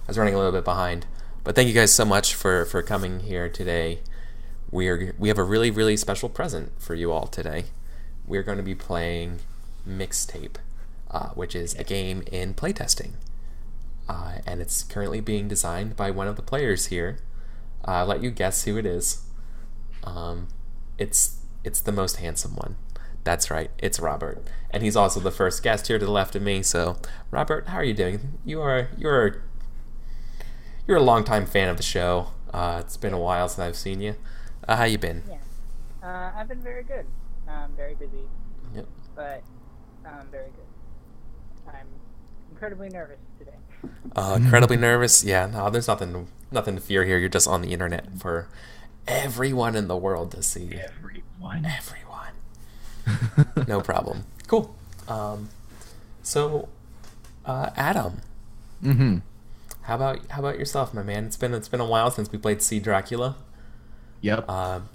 was running a little bit behind. But thank you guys so much for coming here today. We have a really, really special present for you all today. We're going to be playing Mixtape, which is a game in playtesting. And it's currently being designed by one of the players here. I'll let you guess who it is. It's the most handsome one. That's right, it's Robert. And he's also the first guest here to the left of me. So, Robert, how are you doing? You're a longtime fan of the show. It's been a while since I've seen you. How you been? Yeah, I've been very good. Very busy. Yep. But very good. I'm incredibly nervous today. Incredibly nervous. Yeah. No, there's nothing to fear here. You're just on the internet for everyone in the world to see. Everyone. No problem. Cool. So, Adam. Mm-hmm. How about yourself, my man? It's been a while since we played See Dracula. Yep.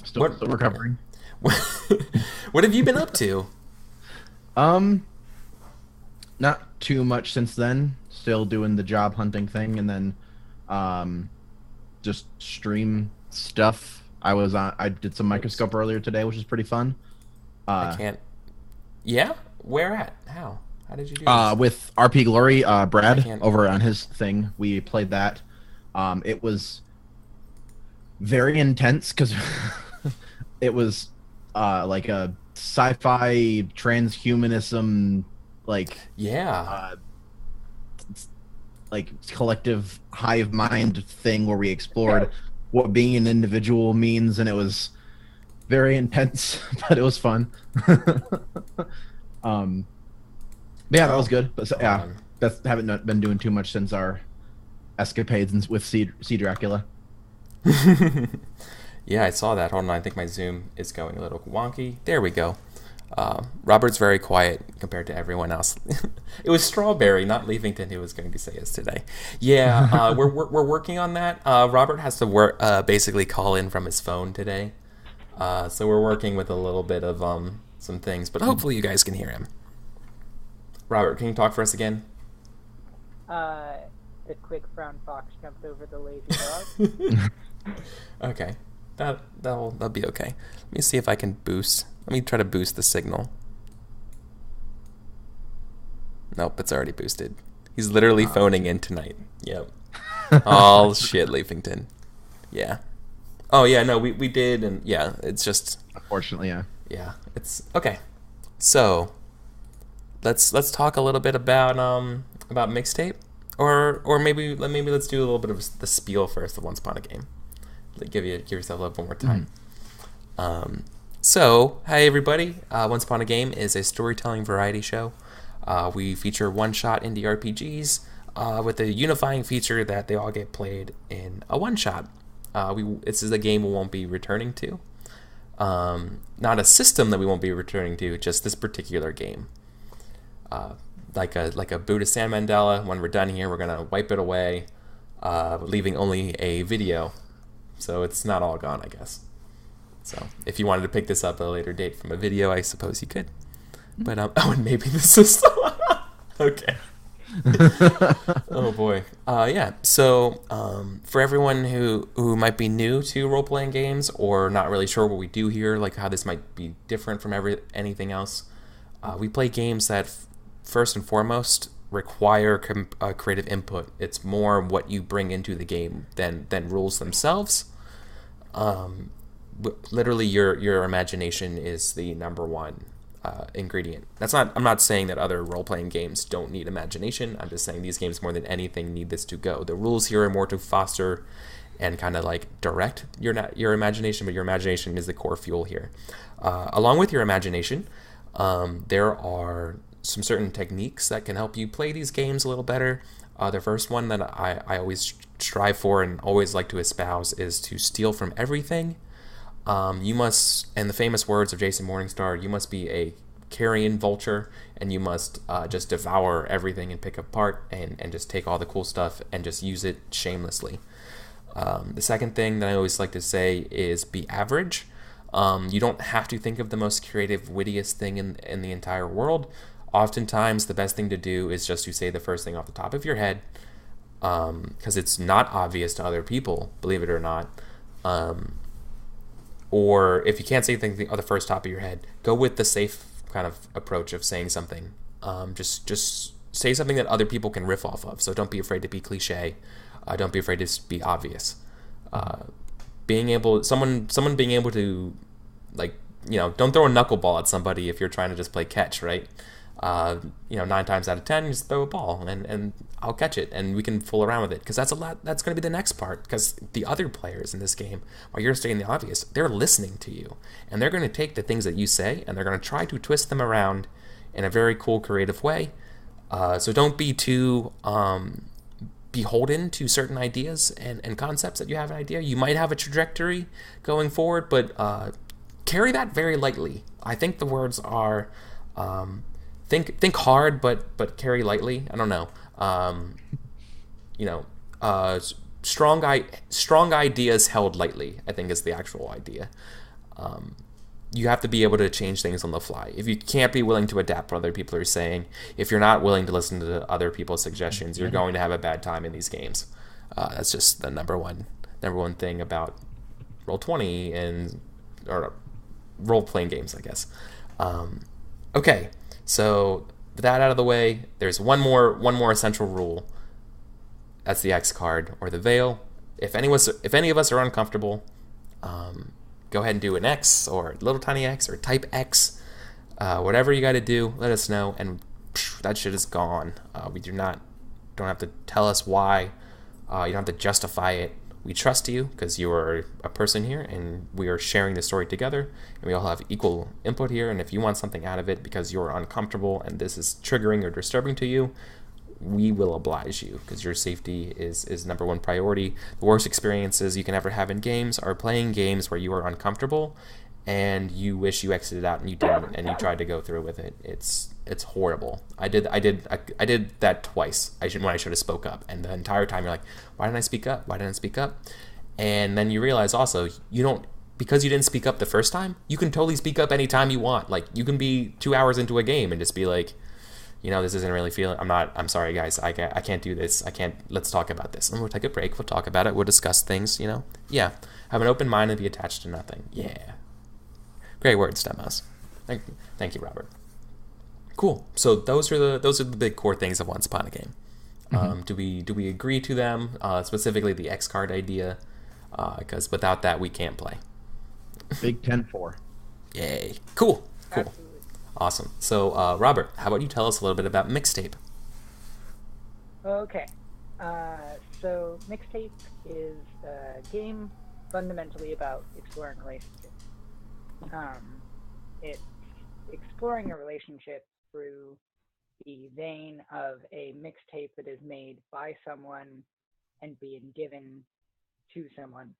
Still recovering. What have you been up to? Not too much since then. Still doing the job hunting thing, and then just stream stuff. I did some microscope earlier today, which is pretty fun. I can't. Yeah? Where at? How did you do this? With RP Glory, Brad over on his thing, we played that. It was very intense because it was like a sci-fi transhumanism, like like collective hive mind thing where we explored what being an individual means, and it was very intense, but it was fun. Yeah, that was good. But haven't been doing too much since our escapades with See Dracula. Yeah, I saw that. Hold on, I think my Zoom is going a little wonky. There we go. Robert's very quiet compared to everyone else. It was Strawberry, not Leavington, who was going to say us today. Yeah, we're working on that. Robert has to basically call in from his phone today. So we're working with a little bit of some things, but hopefully you guys can hear him. Robert, can you talk for us again? The quick brown fox jumped over the lazy dog. Okay, that'll be okay. Let me see if I can boost. Let me try to boost the signal. Nope, it's already boosted. He's literally phoning in tonight. Yep. All shit, Leafington. Yeah. Oh yeah, no, we did, and yeah, it's just unfortunately, yeah. Yeah, it's okay. So let's talk a little bit about Mixtape, or maybe let's do a little bit of the spiel first of Once Upon a Game. Give yourself a little more time. So, hi everybody. Once Upon a Game is a storytelling variety show. We feature one-shot indie RPGs with a unifying feature that they all get played in a one-shot. This is a game we won't be returning to. Not a system that we won't be returning to, just this particular game. Like a Buddha San Mandela, when we're done here, we're going to wipe it away, leaving only a video. So it's not all gone, I guess. So if you wanted to pick this up at a later date from a video, I suppose you could. But and maybe the system. Okay. Oh boy. Yeah. So for everyone who might be new to role-playing games or not really sure what we do here, like how this might be different from anything else, we play games that first and foremost require creative input. It's more what you bring into the game than rules themselves. Literally, your imagination is the number one ingredient. I'm not saying that other role-playing games don't need imagination. I'm just saying these games more than anything need this to go. The rules here are more to foster and kind of like direct your imagination, but your imagination is the core fuel here. Along with your imagination, there are some certain techniques that can help you play these games a little better. The first one that I always strive for and always like to espouse is to steal from everything. You must, in the famous words of Jason Morningstar, you must be a carrion vulture, and you must just devour everything and pick apart and just take all the cool stuff and just use it shamelessly. The second thing that I always like to say is be average. You don't have to think of the most creative, wittiest thing in the entire world. Oftentimes, the best thing to do is just to say the first thing off the top of your head. because it's not obvious to other people, believe it or not. Or if you can't say anything on the first top of your head, go with the safe kind of approach of saying something. Just say something that other people can riff off of. So don't be afraid to be cliche. Don't be afraid to be obvious. Someone being able to, like, don't throw a knuckleball at somebody if you're trying to just play catch, right? 9 times out of 10, just throw a ball and I'll catch it and we can fool around with it, because that's going to be the next part, because the other players in this game, while you're stating the obvious, they're listening to you and they're going to take the things that you say and they're going to try to twist them around in a very cool, creative way. So don't be too beholden to certain ideas and concepts that you have an idea. You might have a trajectory going forward, but carry that very lightly. I think the words are think hard, but carry lightly. I don't know. Strong ideas held lightly, I think, is the actual idea. You have to be able to change things on the fly. If you can't be willing to adapt what other people are saying, if you're not willing to listen to other people's suggestions, you're going to have a bad time in these games. That's just the number one thing about Roll20 or role-playing games, I guess. Okay, so with that out of the way, there's one more essential rule. That's the X card or the veil. If any of us are uncomfortable, go ahead and do an X or little tiny X or type X. Whatever you got to do, let us know, and that shit is gone. We don't have to tell us why. You don't have to justify it. We trust you because you are a person here and we are sharing the story together and we all have equal input here. And if you want something out of it because you're uncomfortable and this is triggering or disturbing to you, we will oblige you because your safety is number one priority. The worst experiences you can ever have in games are playing games where you are uncomfortable and you wish you exited out and you didn't, and you tried to go through with it. It's horrible. I did that twice. When I should have spoke up, and the entire time you're like, why didn't I speak up? Why didn't I speak up? And then you realize also because you didn't speak up the first time, you can totally speak up anytime you want. Like, you can be 2 hours into a game and just be like, this isn't really feeling. I'm sorry guys. I can't do this. Let's talk about this. And we'll take a break. We'll talk about it. We'll discuss things. Yeah. Have an open mind and be attached to nothing. Yeah. Great words, Demos. Thank you, Robert. Cool. So those are the big core things of Once Upon a Game. Mm-hmm. Do we agree to them? Specifically the X card idea, because without that we can't play. Big 10-4. Yay! Cool. Absolutely. Awesome. So Robert, how about you tell us a little bit about Mixtape? Okay. So Mixtape is a game fundamentally about exploring relationships. It's exploring a relationship through the vein of a mixtape that is made by someone and being given to someone.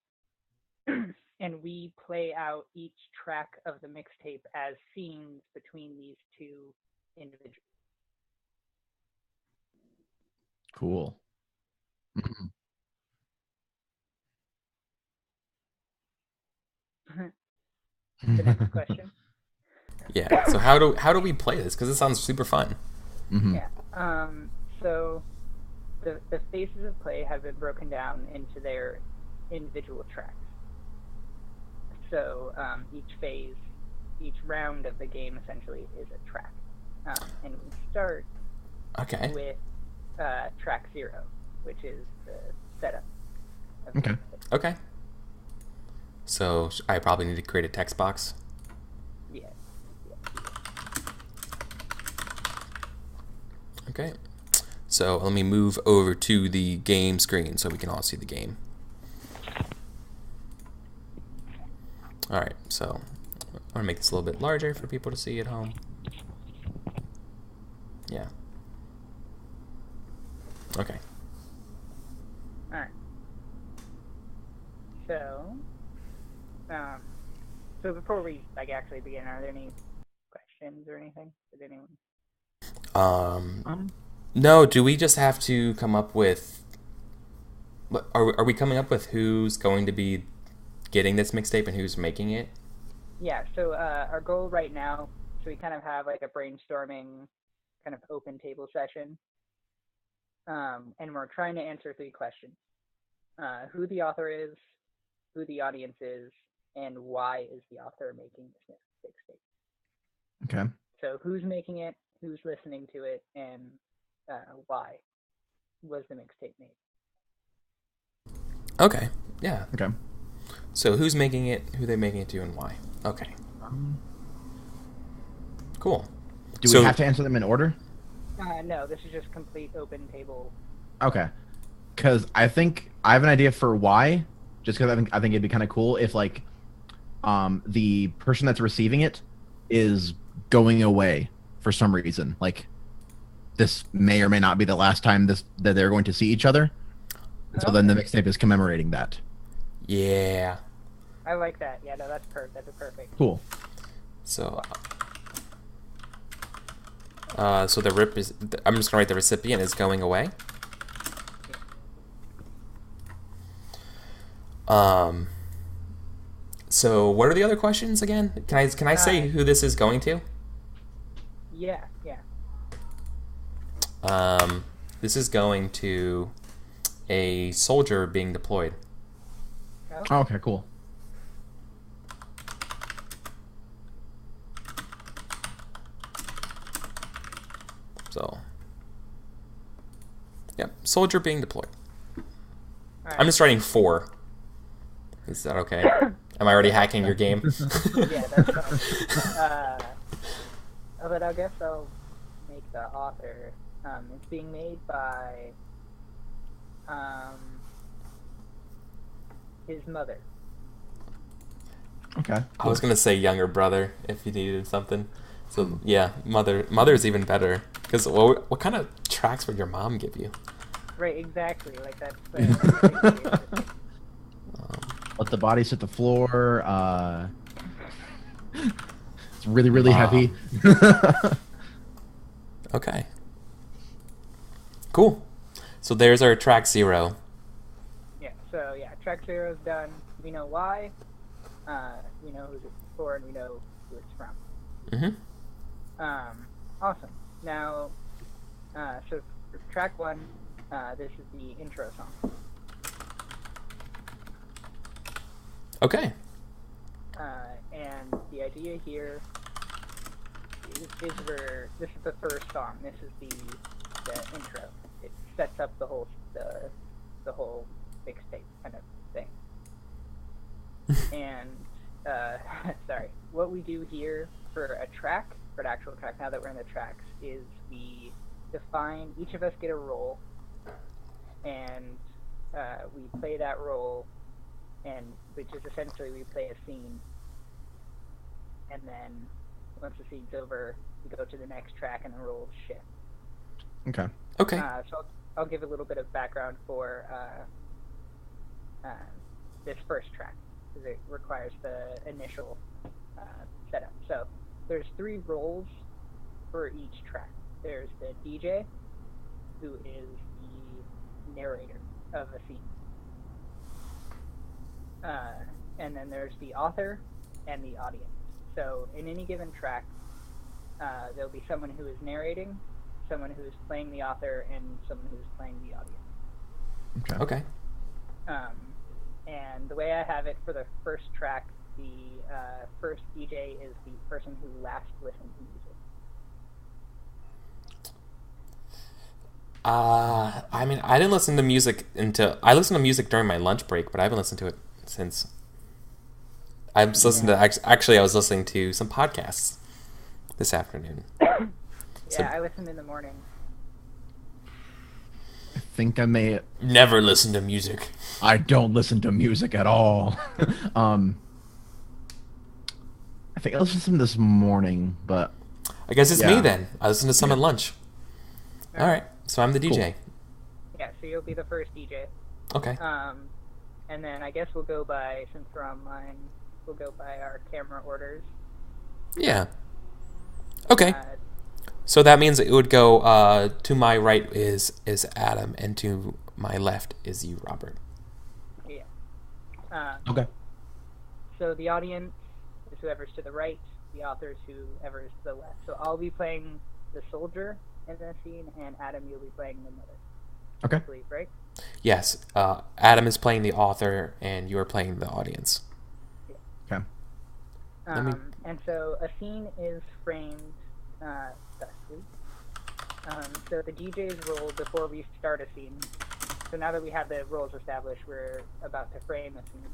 And we play out each track of the mixtape as scenes between these two individuals. Cool. The next question. Yeah. So how do we play this? Because it sounds super fun. Mm-hmm. Yeah. So the phases of play have been broken down into their individual tracks. So each round of the game essentially is a track, and we start with track 0, which is the setup. Okay. So I probably need to create a text box. Yeah. Okay. So let me move over to the game screen so we can all see the game. All right. So I want to make this a little bit larger for people to see at home. Yeah. Okay. All right. So before we actually begin, are there any questions or anything? Did anyone? No. Do we just have to come up with? Are we coming up with who's going to be getting this mixtape and who's making it? Yeah. So our goal right now, so we kind of have like a brainstorming, kind of open table session. and we're trying to answer 3 questions: who the author is, who the audience is, and why is the author making this mixtape. Okay. So who's making it, who's listening to it, and why was the mixtape made? Okay. Yeah. Okay. So who's making it, who they're making it to, and why? Okay. Cool. Do we have to answer them in order? No, this is just complete open table. Okay. Because I think I have an idea for why. Just because I think it'd be kind of cool if like, the person that's receiving it is going away for some reason. Like, this may or may not be the last time that they're going to see each other. And so then the mixtape is commemorating that. Yeah. I like that. Yeah, no, that's perfect. That's perfect. Cool. So, so I'm just gonna write the recipient is going away. So what are the other questions again? Can I say who this is going to? Yeah. This is going to a soldier being deployed. Oh, okay, cool. So, yep, soldier being deployed. Right. I'm just writing 4. Is that okay? Am I already hacking your game? Yeah, that's fine. But I guess I'll make the author. It's being made by his mother. Okay. I was gonna say younger brother if you needed something. So yeah, mother's even better. Because what kind of tracks would your mom give you? Right, exactly. Like that's. Let the bodies hit the floor. It's really, really heavy. Okay. Cool. So there's our track 0. Yeah. So yeah, track 0 is done. We know why. We know who it's for, and we know who it's from. Awesome. Now, so for track 1, this is the intro song. Okay. And the idea here is this is the first song. This is the intro. It sets up the whole mixtape kind of thing. And sorry, what we do here for an actual track, now that we're in the tracks, is we define, each of us get a role, and we play that role, and which is essentially we play a scene, and then once the scene's over, we go to the next track and the roles shift. Okay. Okay. So I'll give a little bit of background for this first track, because it requires the initial setup. So there's 3 roles for each track. There's the DJ, who is the narrator of a scene. And then there's the author and the audience. So in any given track, there'll be someone who is narrating, someone who is playing the author, and someone who is playing the audience. Okay. And the way I have it for the first track, the first DJ is the person who last listened to music. I mean, I didn't listen to music I listened to music during my lunch break, but I haven't listened to it since. I was listening to actually I was listening to some podcasts this afternoon. I listened in the morning. I think I may never listen to music. I don't listen to music at all. I think I listened to some this morning, but I guess it's me then. I listened to some at lunch. All right, so I'm the DJ. Cool. Yeah, so you'll be the first DJ. Okay. And then I guess we'll go by, since we're online, we'll go by our camera orders. Yeah. Okay. So that means it would go to my right is Adam, and to my left is you, Robert. Yeah. Okay. So the audience is whoever's to the right, the author is whoever's to the left. So I'll be playing the soldier in the scene, and Adam, you'll be playing the mother. Okay. I believe, right? Yes. Adam is playing the author, and you are playing the audience. Okay. And so a scene is framed thusly. So the DJ's role before we start a scene. So now that we have the roles established, we're about to frame a scene.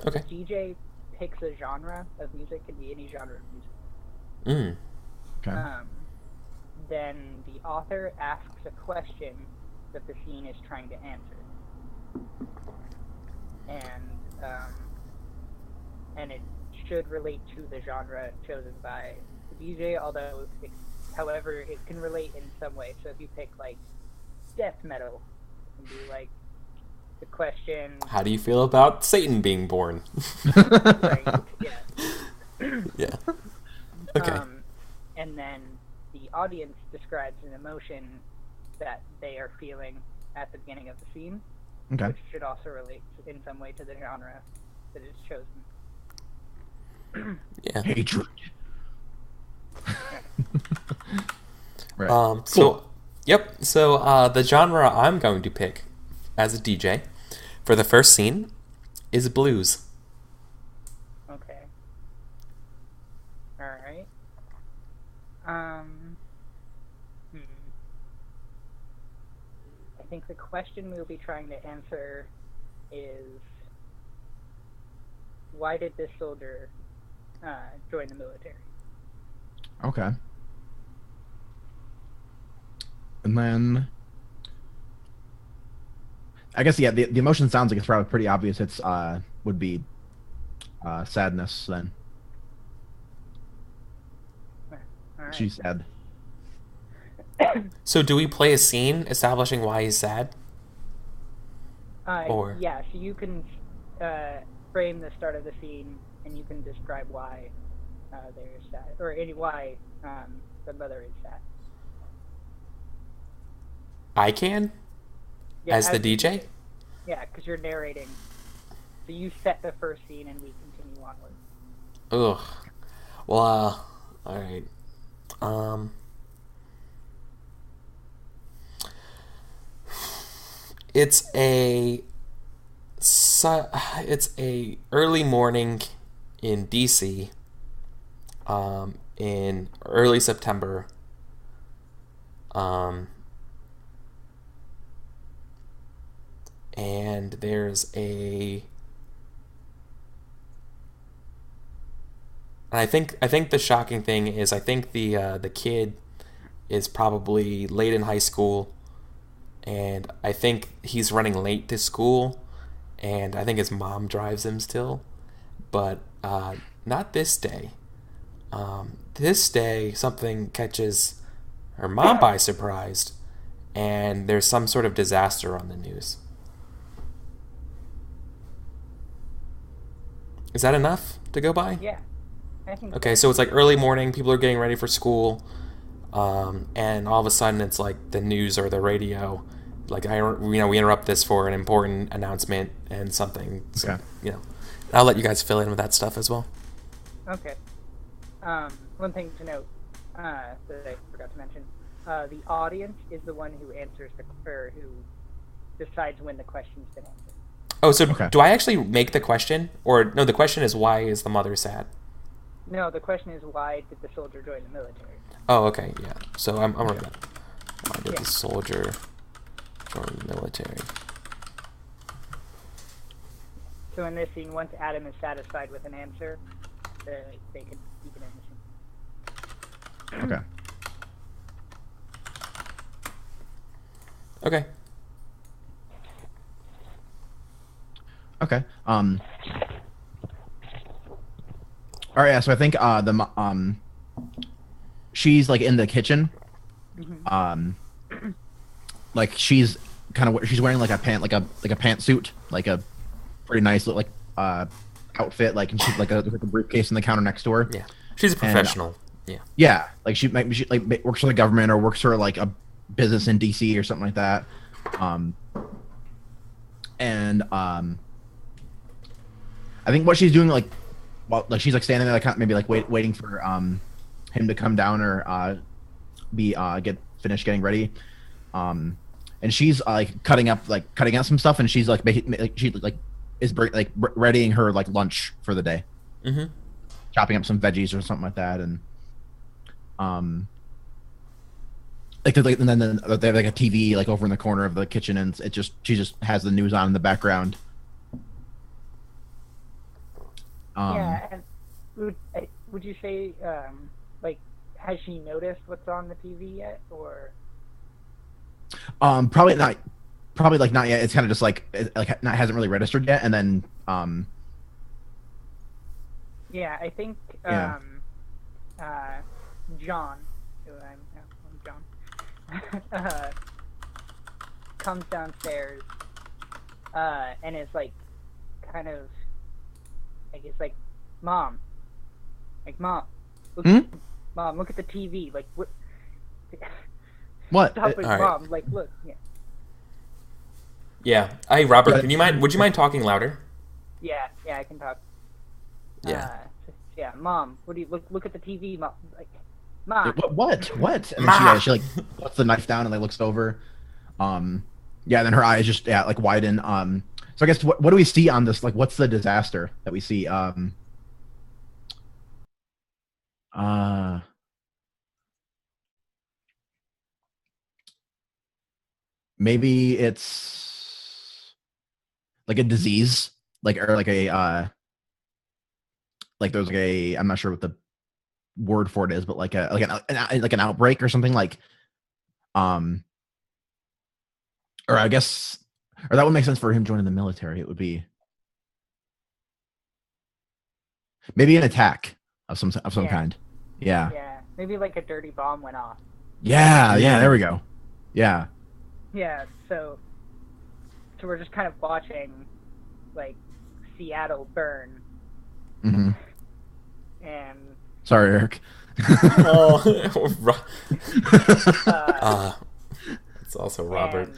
Okay. The DJ picks a genre of music, can be any genre of music. Okay. Then the author asks a question that the scene is trying to answer, and it should relate to the genre chosen by the DJ. However, it can relate in some way. So if you pick like death metal, it can be like the question. How do you feel about Satan being born? Right. Yeah. Yeah. Okay. And then the audience describes an emotion that they are feeling at the beginning of the scene, which should also relate in some way to the genre that is chosen. Yeah. Hatred. Right. So, yep. So the genre I'm going to pick as a DJ for the first scene is blues. Okay. All right. I think the question we'll be trying to answer is, why did this soldier join the military? Okay. And then, I guess, yeah, the emotion sounds like it's probably pretty obvious. It's would be sadness then. All right. She's sad. So do we play a scene establishing why he's sad? Or yeah, so you can frame the start of the scene, and you can describe why they're sad, or why the mother is sad. I can? Yeah, as the DJ? Yeah, because you're narrating. So you set the first scene, and we continue onward. Ugh. Well, alright. It's a early morning in DC, in early September, and there's and I think the shocking thing is I think the kid is probably late in high school, and I think he's running late to school, and I think his mom drives him still, but not this day. This day something catches her mom by surprise, and there's some sort of disaster on the news. Is that enough to go by? Yeah, I think. Okay, so it's like early morning, people are getting ready for school, and all of a sudden it's like the news or the radio, like we interrupt this for an important announcement and something. So, Okay. I'll let you guys fill in with that stuff as well. Okay. One thing to note that I forgot to mention: the audience is the one who answers who decides when the question's been answered. Oh, so Okay. do I actually make the question, or no? The question is, why is the mother sad? No, the question is, why did the soldier join the military? Oh, okay, yeah. So I'm right. Why did the soldier join the military? So in this scene, once Adam is satisfied with an answer, you can end the scene. Okay. Okay. Okay. All right. Yeah. So I think she's like in the kitchen. Like she's wearing like a pantsuit, like a pretty nice look, like outfit, like, and she's like a briefcase in the counter next to her. Yeah. She's a professional. Yeah. Like she works for the government or works for like a business in DC or something like that. I think what she's doing, like she's like standing there, like maybe like waiting for him to come down or get finished getting ready. and she's cutting up some stuff, and she's readying her lunch for the day, chopping up some veggies or something like that, and and then they have a TV over in the corner of the kitchen, and she just has the news on in the background. Yeah, and would you say has she noticed what's on the TV yet, or? Probably not. Probably not yet. It's kind of just hasn't really registered yet, and then Yeah, I think John, who I'm John, comes downstairs and is kind of Mom, Mom, look, Mom, look at the TV, what? What? Stop it, right. Mom, look. Yeah. Hey, Robert, would you mind talking louder? Yeah, I can talk. Yeah. Yeah, Mom, what do you look at the TV, Mom? Mom. What? And Ma! then she puts the knife down and looks over. Yeah, then her eyes just widen. So I guess what do we see on this? What's the disaster that we see? Maybe it's a disease, or a there's I'm not sure what the word for it is, but an outbreak or something or I guess, or that would make sense for him joining the military. It would be maybe an attack of some kind. Yeah. Yeah, maybe a dirty bomb went off. Yeah, there we go. Yeah. Yeah, so we're just kind of watching Seattle burn. Mm-hmm. And sorry, Eric. It's also Robert.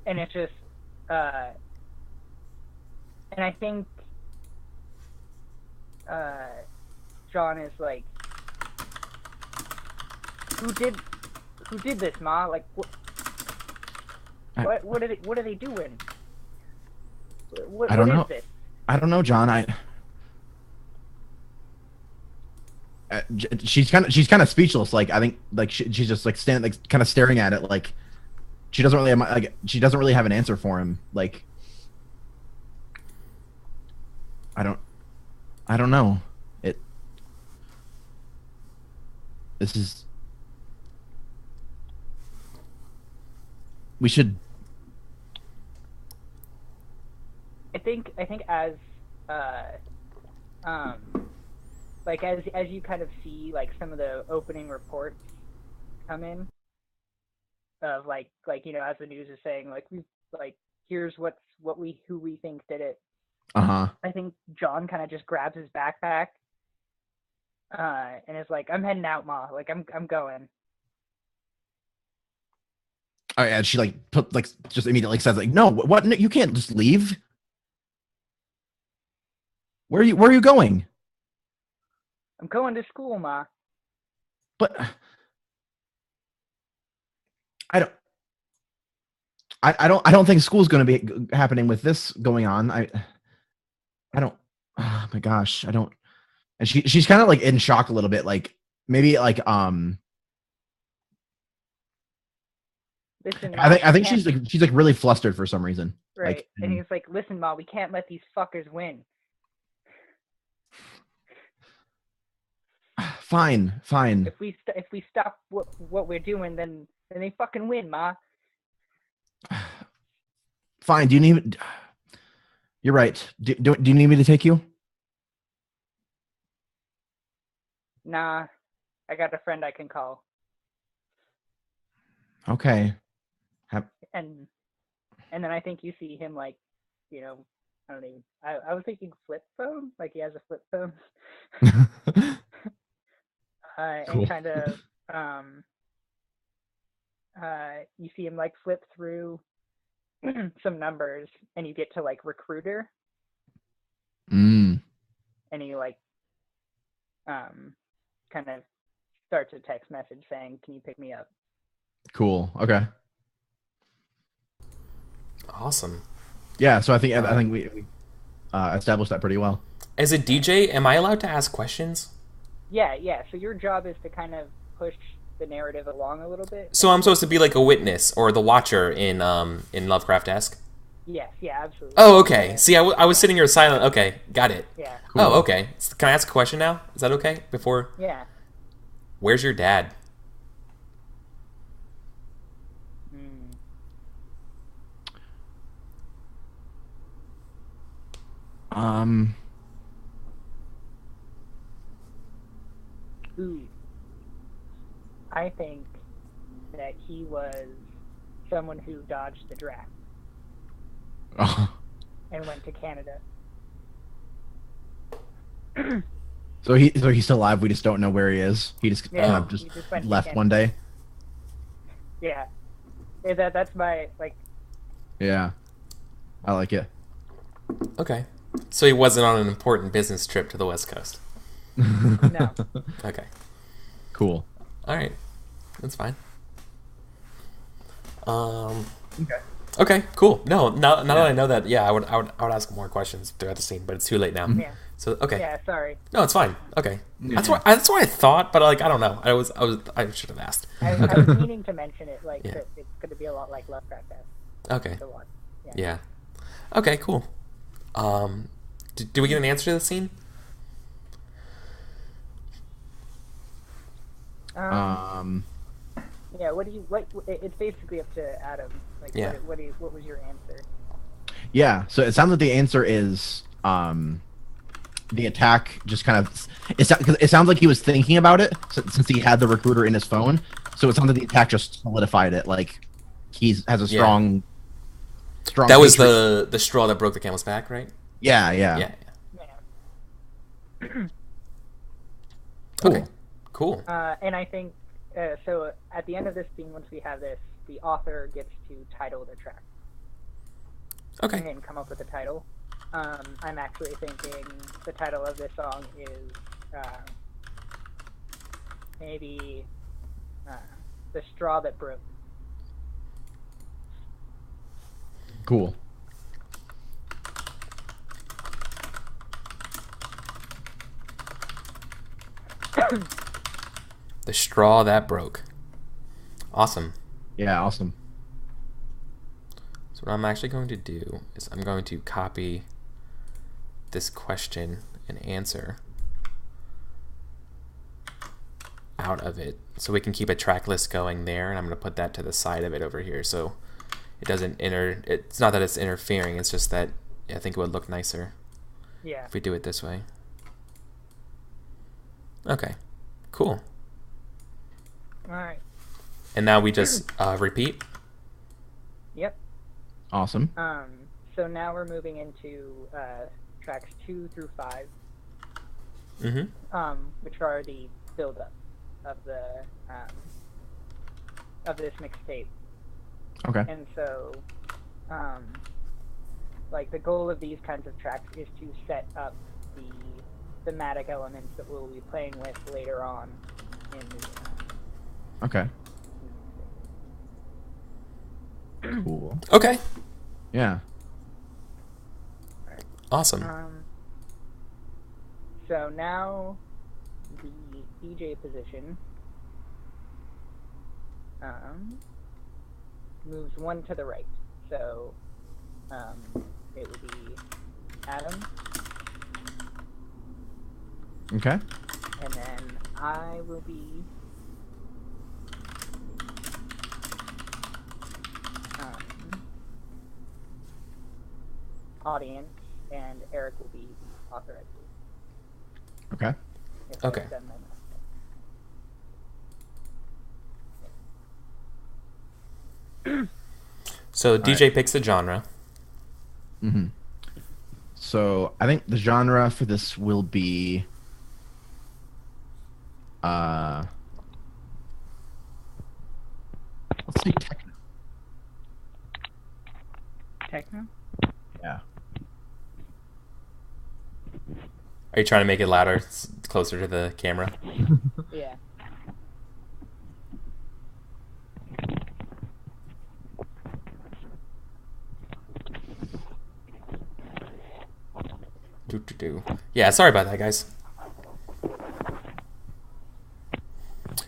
And it's just and I think John is who did this, Ma? What are they doing? I don't know. Is this? I don't know, John. She's kind of speechless. I think she's just standing kind of staring at it. She doesn't really have an answer for him. I don't know. This is. We should. I think as as you kind of see some of the opening reports come in of as the news is saying here's who we think did it. I think John kind of just grabs his backpack and is I'm heading out, Ma. I'm going. Oh yeah, she just immediately says no, what? No, you can't just leave. Where are you going? I'm going to school, Ma. But I don't think school's going to be happening with this going on. I don't. Oh my gosh, I don't. And she's kind of in shock a little bit, maybe Listen, Ma, I think she's really flustered for some reason. Right, and he's listen, Ma, we can't let these fuckers win. Fine. If we stop what we're doing, then they fucking win, Ma. Fine. Do you need? You're right. Do you need me to take you? Nah, I got a friend I can call. Okay. And then I think you see him I don't even. I was thinking flip phone, he has a flip phone. Cool. And kind of you see him flip through some numbers, and you get to recruiter. And he kind of starts a text message saying, "Can you pick me up?" Cool. Okay. Awesome. Yeah. So I think we established that pretty well. As a DJ, am I allowed to ask questions? Yeah. So your job is to kind of push the narrative along a little bit. So I'm supposed to be like a witness or the watcher in Lovecraft-esque? Yes, yeah, absolutely. Oh, okay. See, I was sitting here silent. Okay, got it. Yeah. Cool. Oh, okay. Can I ask a question now? Is that okay? Before? Yeah. Where's your dad? Ooh. I think that he was someone who dodged the draft and went to Canada. So he's still alive. We just don't know where he is. He just Yeah, kind of he just went to left Canada. one day. Yeah. That's my, like... Yeah. I like it. Okay. So he wasn't on an important business trip to the West Coast. No. Okay. Cool. All right. That's fine. Okay. Okay, cool. No, now that I know that, yeah, I would ask more questions throughout the scene, but it's too late now. Yeah. So okay. Yeah, sorry. No, it's fine. Okay. Yeah. That's what I thought, but like I don't know. I should have asked. I was meaning to mention it, like, Yeah. that it's going to be a lot like Lovecraft has. Okay. The one. Yeah. Okay, cool. Do we get an answer to the scene? Yeah, it's basically up to Adam. Like, Yeah. what was your answer? Yeah. So it sounds like the answer is the attack just kind of it sounds like he was thinking about it since he had the recruiter in his phone. So it sounds like the attack just solidified it. Like he has a strong. That was hatred. the straw that broke the camel's back, right? Yeah. Yeah. Cool. Okay. Cool. And I think so. At the end of this scene, once we have this, the author gets to title the track. Okay. And come up with a title. I'm actually thinking the title of this song is maybe "The Straw That Broke." Cool. The straw that broke. Awesome. Yeah. Awesome. So what I'm actually going to do is I'm going to copy this question and answer out of it so we can keep a track list going there, and I'm going to put that to the side of it over here so it doesn't it's not that it's interfering, it's just that I think it would look nicer if we do it this way. Okay, cool. Alright. And now we just repeat. Yep. Awesome. So now we're moving into tracks 2 through 5. Which are the build-up of the of this mixtape. Okay. And so, like, the goal of these kinds of tracks is to set up the thematic elements that we'll be playing with later on in the Okay. Cool. Okay. Yeah. Awesome. So now the DJ position moves one to the right. So it would be Adam. Okay. And then I will be audience, and Eric will be the author. Okay. Okay. So DJ picks the genre. So I think the genre for this will be let's say techno. Techno? Yeah. Are you trying to make it louder, closer to the camera? Yeah. Yeah, sorry about that, guys.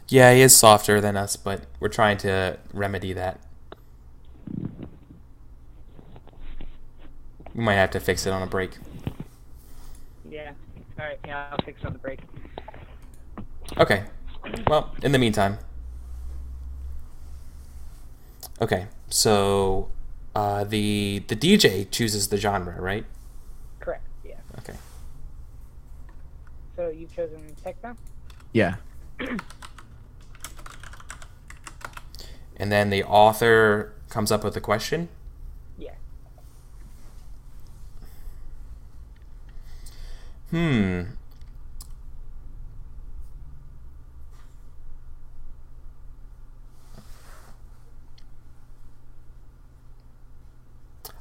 Yeah, he is softer than us, but we're trying to remedy that. We might have to fix it on a break. Yeah. All right. Yeah, I'll fix it on the break. Okay. Well, in the meantime. Okay, so the DJ chooses the genre, right? Correct. Yeah. Okay. So you've chosen techno? Yeah. And then the author comes up with a question? Yeah.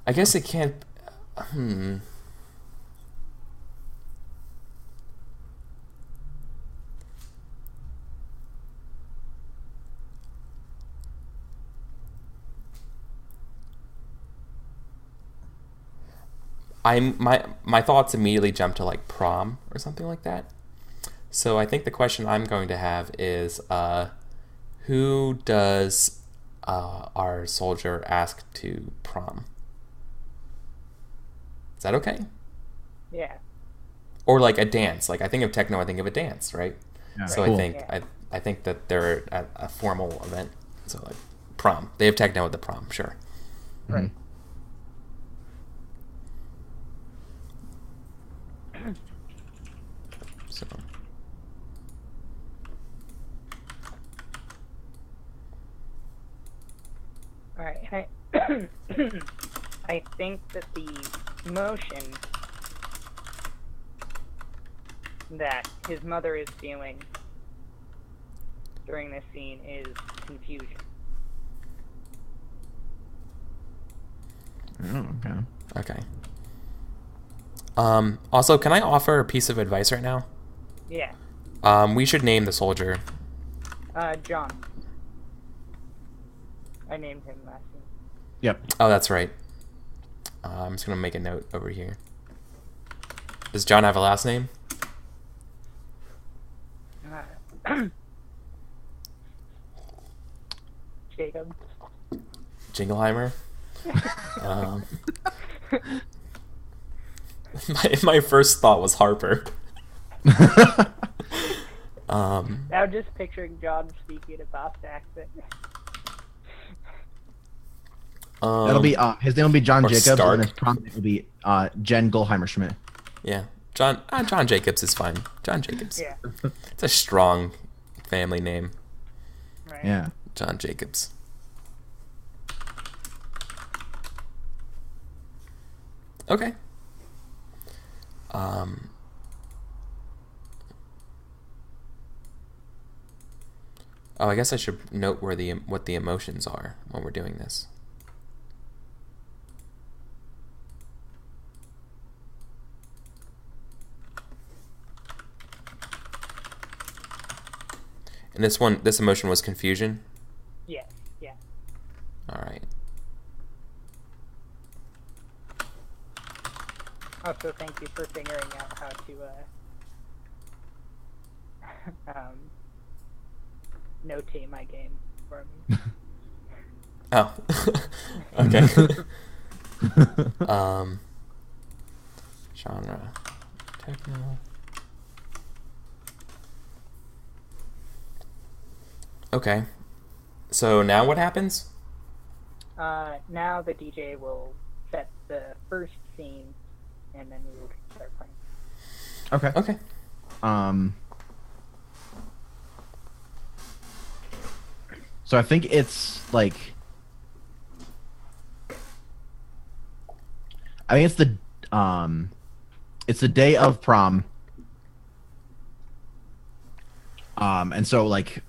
I guess it can't... my thoughts immediately jump to like prom or something like that. So I think the question I'm going to have is, who does our soldier ask to prom? Is that okay? Yeah. Or like a dance. Like I think of techno, I think of a dance, right? Yeah, so cool. I think that they're at a formal event. So like prom. They have techno at the prom, sure. Right. So All right. I think that the emotion that his mother is feeling during this scene is confusion. Oh, okay. okay. Also, can I offer a piece of advice right now? Yeah. We should name the soldier. John. I named him last scene. Yep. Oh, that's right. I'm just gonna make a note over here. Does John have a last name? Jacob. Jingleheimer? My first thought was Harper. Now just picturing John speaking a Boston accent. That'll be his name will be John Jacobs, Stark. and his prom name will be Jen Goldheimer Schmidt. Yeah, John Jacobs is fine. John Jacobs. Yeah. It's a strong family name. Right. Yeah. John Jacobs. Okay. Oh, I guess I should note what the emotions are when we're doing this. And this emotion was confusion? Yeah. Yeah. All right. Also, thank you for figuring out how to notate my game for me. Oh. Okay. Genre. Techno. Okay. So now what happens? Now the DJ will set the first scene, and then we will start playing. Okay. Okay. So I think it's like, I think it's the day of prom. And so like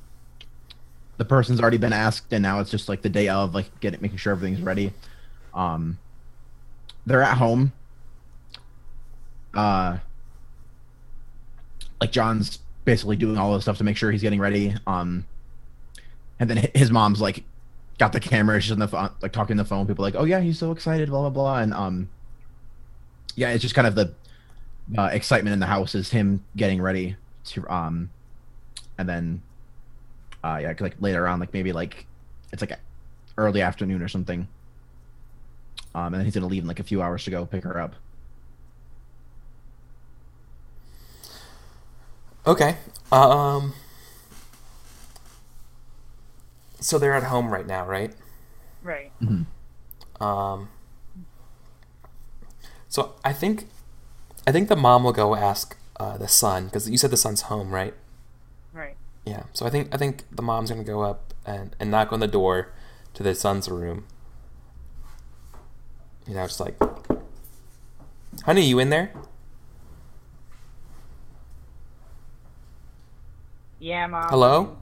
the person's already been asked, and now it's just like the day of, like making sure everything's ready. They're at home. Like John's basically doing all this stuff to make sure he's getting ready. And then his mom's like got the camera, she's on the phone, like talking on the phone. People are like, oh yeah, he's so excited, blah blah blah. And yeah, it's just kind of excitement in the house is him getting ready to and then yeah, like later on, like maybe like it's like early afternoon or something. And then he's gonna leave in like a few hours to go pick her up. Okay. So they're at home right now, right? Right. Mm-hmm. So I think the mom will go ask the son, because you said the son's home, right? Right. Yeah. So I think the mom's gonna go up and knock on the door to the son's room. You know, just like, honey, you in there? Yeah, Mom. Hello?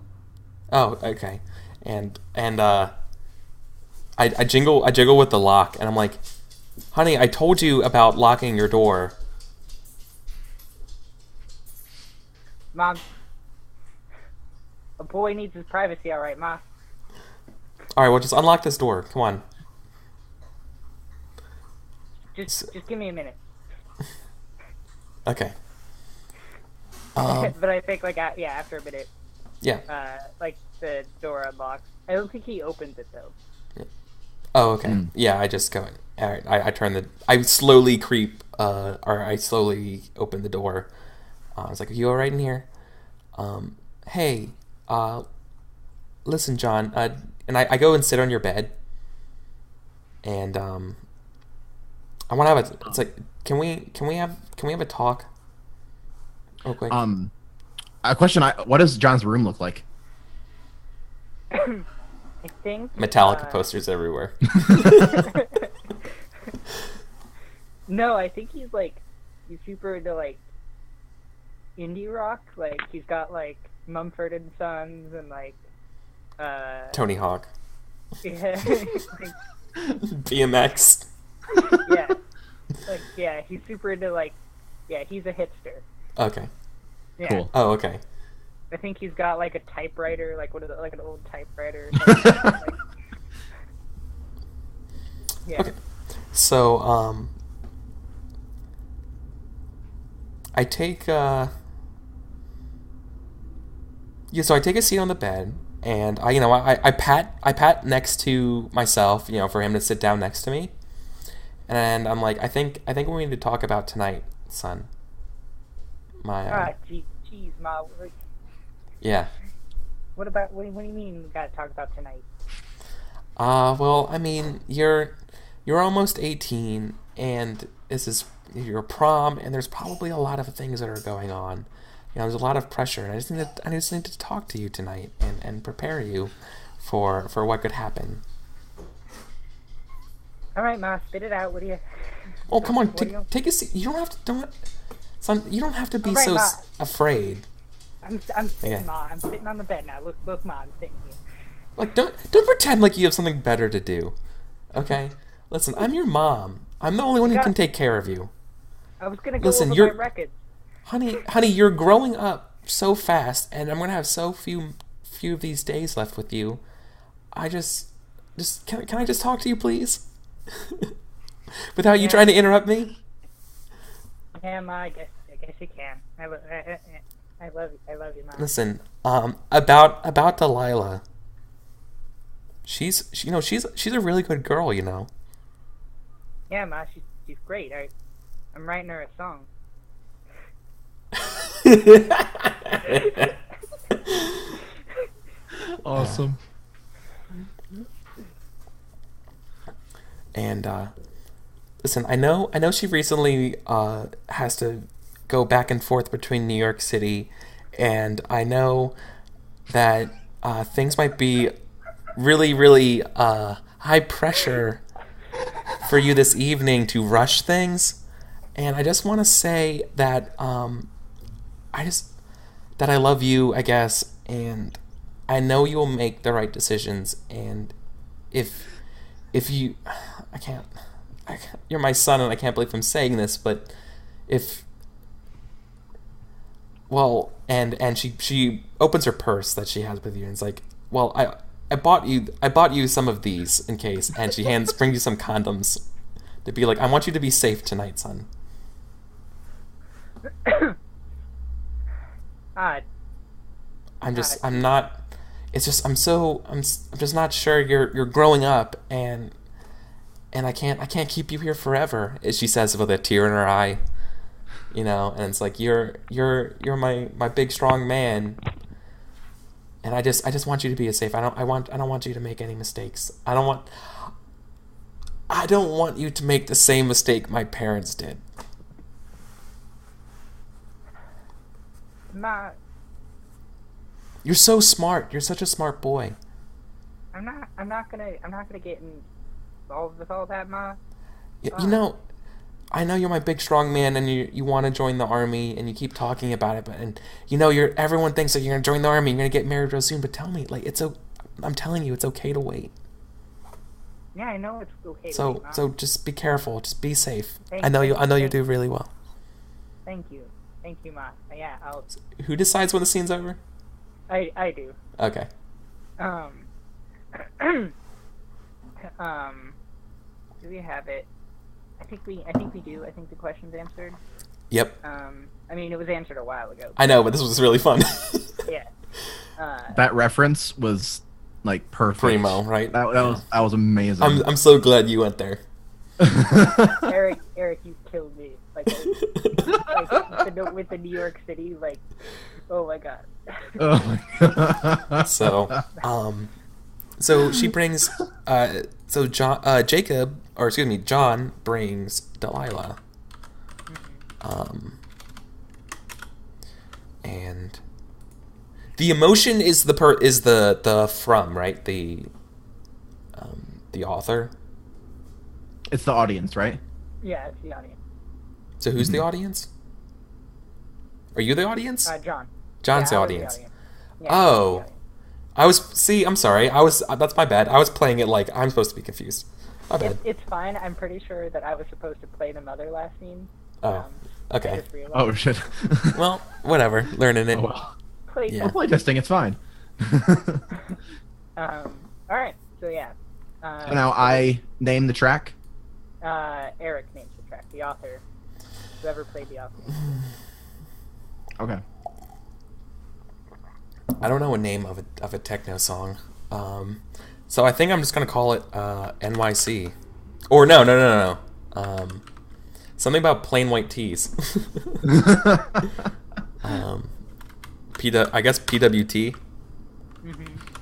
Oh, okay. And I jiggle with the lock, and I'm like, honey, I told you about locking your door. Mom, a boy needs his privacy, all right, Ma? All right, well, just unlock this door. Come on. Just give me a minute. Okay. But I think, like, after a minute, yeah. Like, the door unlocks. I don't think he opens it, though. Yeah. Oh, okay. Yeah, I just go. All right, I slowly creep, or I slowly open the door. I was like, are you all right in here? Hey, listen, John, and I go and sit on your bed, and I want to have a. It's like, can we have a talk? Real quick. A question. What does John's room look like? I think Metallica posters everywhere. No, I think he's super into like indie rock. Like he's got like Mumford and Sons and like Tony Hawk. Yeah. BMX. Yeah. Like yeah, he's super into like he's a hipster. Okay. Yeah. Cool. Oh, okay. I think he's got like a typewriter, like like an old typewriter. Or something. Like, yeah. Okay. So I take so I take a seat on the bed, and I pat next to myself, for him to sit down next to me, and I'm like, I think we need to talk about tonight, son. Geez, Ma. Yeah. What do you mean we gotta talk about tonight? Well, I mean, you're almost 18, and this is your prom, and there's probably a lot of things that are going on. There's a lot of pressure, and I just need to talk to you tonight and prepare you for what could happen. All right, Ma, spit it out. What do you? Oh, come on, take a seat. You don't have to. Son, you don't have to be so afraid. I'm sitting, Ma. I'm sitting on the bed now. Look, Ma, I'm sitting here. Like, don't pretend like you have something better to do. Okay? Listen, I'm your mom. I'm the only one who can take care of you. I was gonna go over my records. Honey, you're growing up so fast, and I'm gonna have so few of these days left with you. I just can I just talk to you, please? Without you trying to interrupt me? Yeah, Ma, I guess you can. I love you, Ma. Listen, about Delilah. She's a really good girl, Yeah, Ma, she's great. I'm writing her a song. Awesome. And listen, I know she recently has to go back and forth between New York City, and I know that things might be really, really high pressure for you this evening to rush things. And I just want to say that that I love you, I guess, and I know you will make the right decisions. And if you, I can't, you're my son, and I can't believe I'm saying this, but and she opens her purse that she has with you, and it's like, well, I bought you some of these in case, and she brings you some condoms to be like, I want you to be safe tonight, son. I'm not. It's just I'm just not sure you're growing up, and I can't keep you here forever, as she says with a tear in her eye. You know, and it's like you're my big strong man, and I just want you to be safe. I don't want you to make any mistakes. I don't want you to make the same mistake my parents did. Ma, you're so smart. You're such a smart boy. I'm not gonna get involved with all that, Ma. You know, I know you're my big strong man, and you want to join the army, and you keep talking about it, and you know everyone thinks that you're gonna join the army, you're gonna get married real soon. But tell me, like, I'm telling you, it's okay to wait. Yeah, I know it's okay. So just be careful. Just be safe. Thank I know you. you do really well. Thank you, Ma. Yeah, I'll. Who decides when the scene's over? I do. Okay. Do we have it? I think we do. I think the question's answered. Yep. I mean, it was answered a while ago. I know, but this was really fun. Yeah. That reference was like perfect. Primo, right? That was amazing. I'm so glad you went there. Eric, you killed me. Like with the New York City, like, oh my god. Oh my god. So she brings John brings Delilah. And the emotion is the from, right? The author. It's the audience, right? Yeah, it's the audience. So who's the audience? Are you the audience? John. John's Yeah, the I was audience. Yeah, Oh. I'm sorry. That's my bad. I was playing it like I'm supposed to be confused. My bad. It's fine. I'm pretty sure that I was supposed to play the mother last scene. Oh. Okay. I just realized. Oh shit. Well, whatever. Learning it. Oh, well. Yeah. Playtesting, it's fine. Alright, so yeah. So now I name the track? Eric names the track, the author. Whoever played the author. Okay. I don't know a name of a techno song. So I think I'm just gonna call it NYC. Or no. Something about plain white tees. I guess PWT. I'm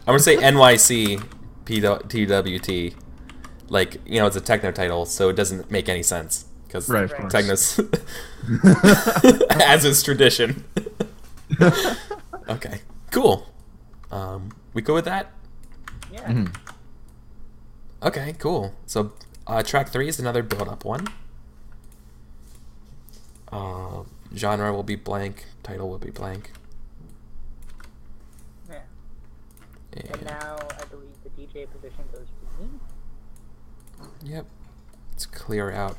gonna say NYC PWT. Like, you know, it's a techno title, so it doesn't make any sense because techno's as is tradition. Okay, cool. We go with that. Yeah. Okay, cool. So track 3 is another build-up one. Genre will be blank. Title will be blank. Yeah. And now I believe the DJ position goes to me. Yep. Let's clear out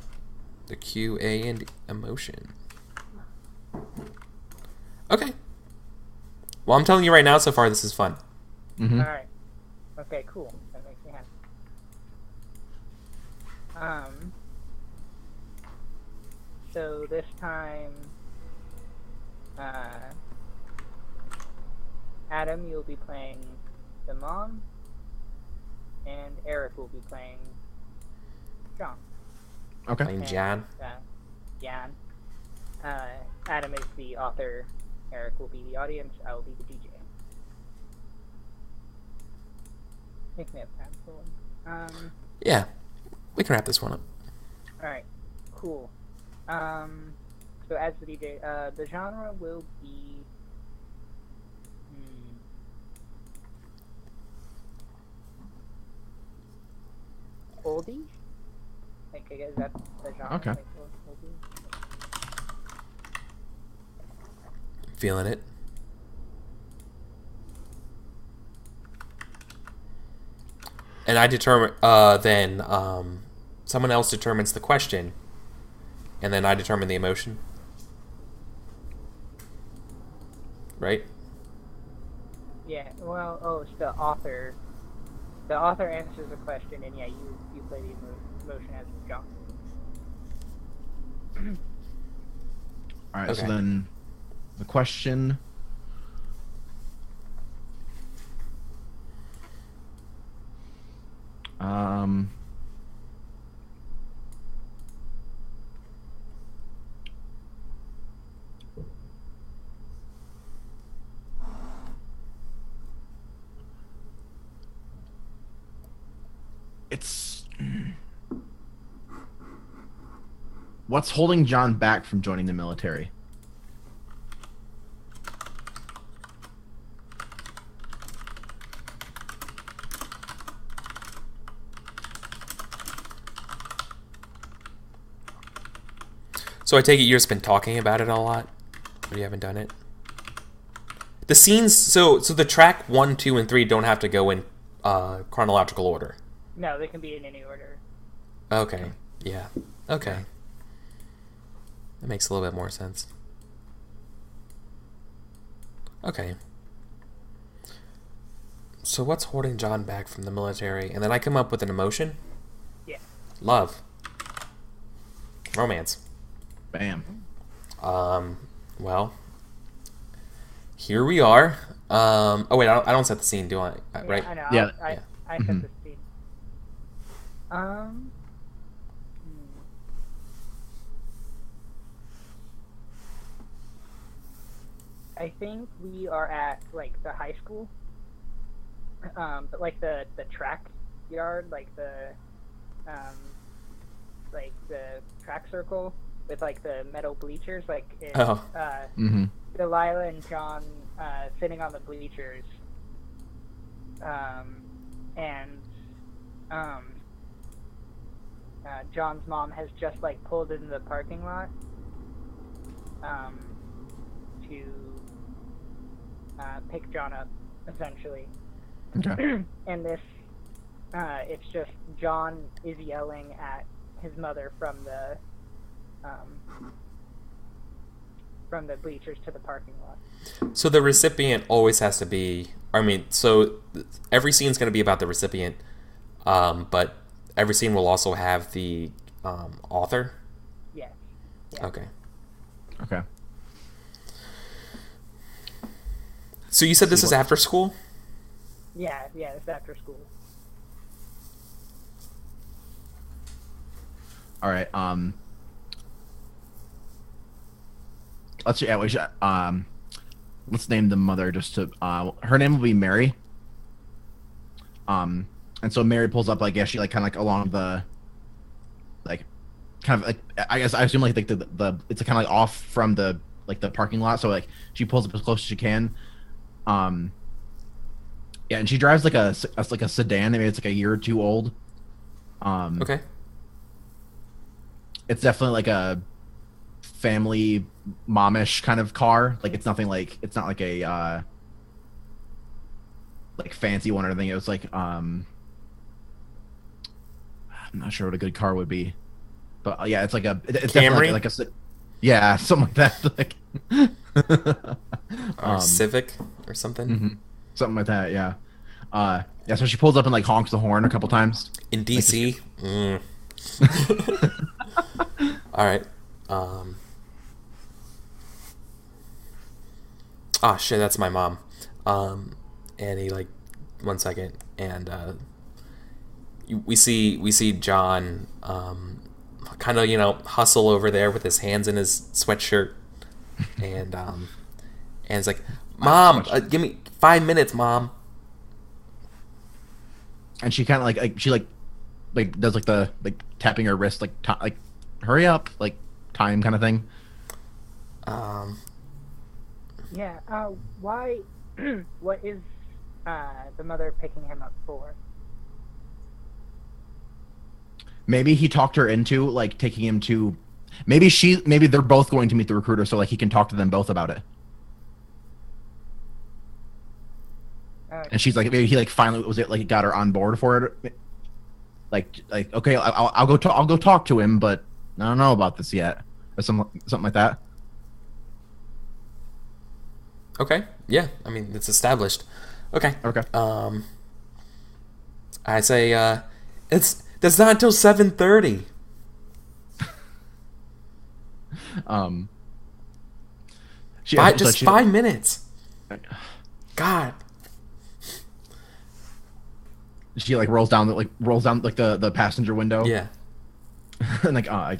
the Q, A, and emotion. Okay. Well, I'm telling you right now, so far this is fun. Alright. Okay, cool. That makes me happy. So this time, Adam, you'll be playing the mom, and Eric will be playing John. Okay. Playing Jan. Jan. Adam is the author, Eric will be the audience, I will be the DJ. Make me a time for one. Yeah. We can wrap this one up. Alright. Cool. So as the DJ, the genre will be oldie. Like, I guess that's the genre. Okay. Like, oldie. Feeling it. And I determine, then someone else determines the question, and then I determine the emotion. Right? Yeah, well, it's the author. The author answers the question, and yeah, you play the emotion as John. All right. Okay. So then, the question. It's what's holding John back from joining the military? So I take it you've just been talking about it a lot, but you haven't done it. The scenes, so the track 1, 2, and 3 don't have to go in chronological order. No, they can be in any order. Okay. Yeah. Okay. That makes a little bit more sense. Okay. So what's holding John back from the military? And then I come up with an emotion? Yeah. Love. Romance. Bam. Well, here we are. Oh wait, I don't set the scene, do I? Right? I know. Yeah. I set the scene. I think we are at like the high school, but like the track yard, like the track circle with like the metal bleachers, like Delilah and John sitting on the bleachers, and John's mom has just like pulled into the parking lot to pick John up, essentially. Okay. And this, it's just John is yelling at his mother from the bleachers to the parking lot. So the recipient always has to be. I mean, so every scene's going to be about the recipient, but every scene will also have the author. Yes. Yeah. Okay. Okay. So you said this is after school? Yeah, it's after school. All right. Let's let's name the mother just to her name will be Mary. And so Mary pulls up, like, yeah, she like kind of like along the like kind of like I assume like the it's kind of like off from the like the parking lot, so like she pulls up as close as she can. Yeah, and she drives like a sedan. Maybe it's like a year or two old. Okay. It's definitely like a family momish kind of car. Like it's not like a like fancy one or anything. It was like I'm not sure what a good car would be, but yeah, it's like it's definitely like a yeah, something like that. Like or Civic or something. Mm-hmm. Something like that. Yeah. Yeah. So she pulls up and like honks the horn a couple times in DC. Like, all right. Oh shit, that's my mom. And he like 1 second, and we see John kind of hustle over there with his hands in his sweatshirt, and it's like, Mom, give me 5 minutes, Mom. And she kind of like she like does like the like tapping her wrist like hurry up, like time kind of thing. Yeah. Why? What is the mother picking him up for? Maybe he talked her into like taking him to. Maybe they're both going to meet the recruiter, so like he can talk to them both about it. And she's like, maybe he like finally was it like got her on board for it. Like okay, I'll go talk to him, but I don't know about this yet, or something like that. Okay. Yeah. I mean, it's established. Okay. Okay. I say that's not until 7:30. Just 5 minutes. God. She like rolls down the passenger window. Yeah. And like, I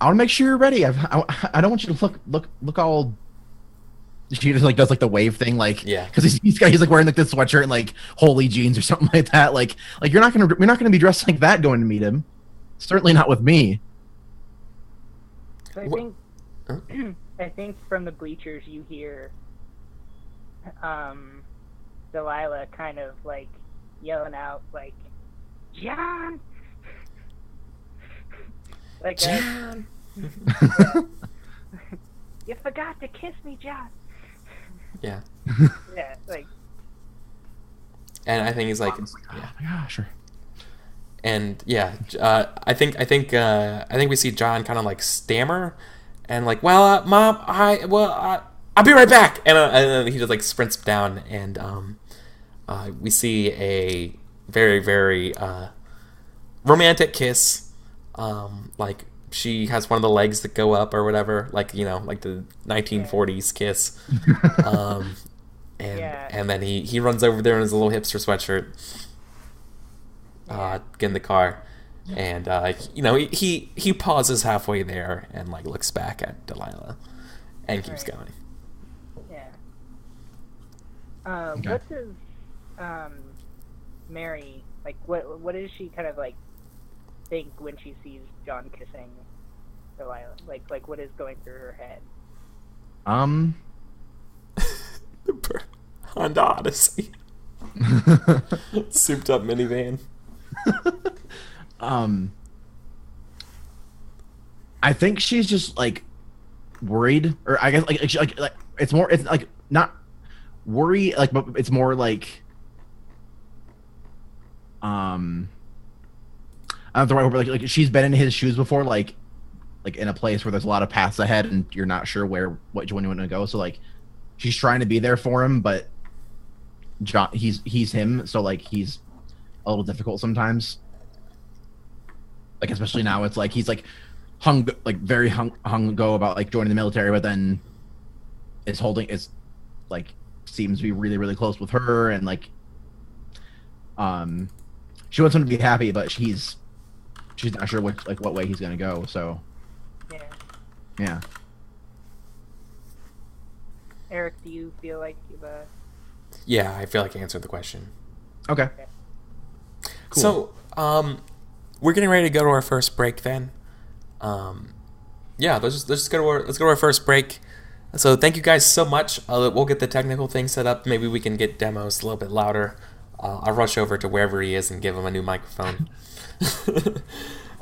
want to make sure you're ready. I don't want you to look all. She just like does like the wave thing, like, yeah, because he's like wearing like this sweatshirt and like holy jeans or something like that. Like you're not gonna be dressed like that going to meet him. Certainly not with me. So I think from the bleachers you hear Delilah kind of like yelling out like, John, like John. You forgot to kiss me, John. Yeah. Yeah, like. And I think he's like, yeah, sure. And yeah, I think we see John kind of like stammer, and like, well, Mom, I'll be right back, and then he just like sprints down, and we see a very, very romantic kiss, like she has one of the legs that go up or whatever, like, you know, like the 1940s kiss, and then he runs over there in his little hipster sweatshirt, get in the car, and you know, he pauses halfway there and like looks back at Delilah and keeps going. Yeah. Okay. What does Mary, like, what does she kind of like think when she sees John kissing Delilah? Like what is going through her head? Honda Odyssey. Souped up minivan. I think she's just like worried, or I guess like it's like not worry, like, but it's more like I don't know the right word, like she's been in his shoes before, like in a place where there's a lot of paths ahead and you're not sure which one you want to go. So like she's trying to be there for him, but John, he's him, so like he's a little difficult sometimes. Like especially now, it's like he's like very hung go about like joining the military, but then is like seems to be really, really close with her, and like she wants him to be happy, but she's not sure what way he's gonna go. So yeah. Eric, do you feel like you've Yeah, I feel like I answered the question. Okay. Cool. So, we're getting ready to go to our first break then. Yeah, let's go to our first break. So thank you guys so much. We'll get the technical thing set up. Maybe we can get demos a little bit louder. I'll rush over to wherever he is and give him a new microphone.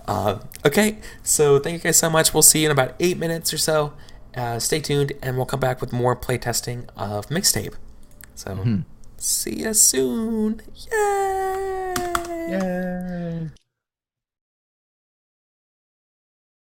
Okay, so thank you guys so much. We'll see you in about 8 minutes or so. Stay tuned, and we'll come back with more playtesting of Mixtape. So, see you soon. Yay! Yay!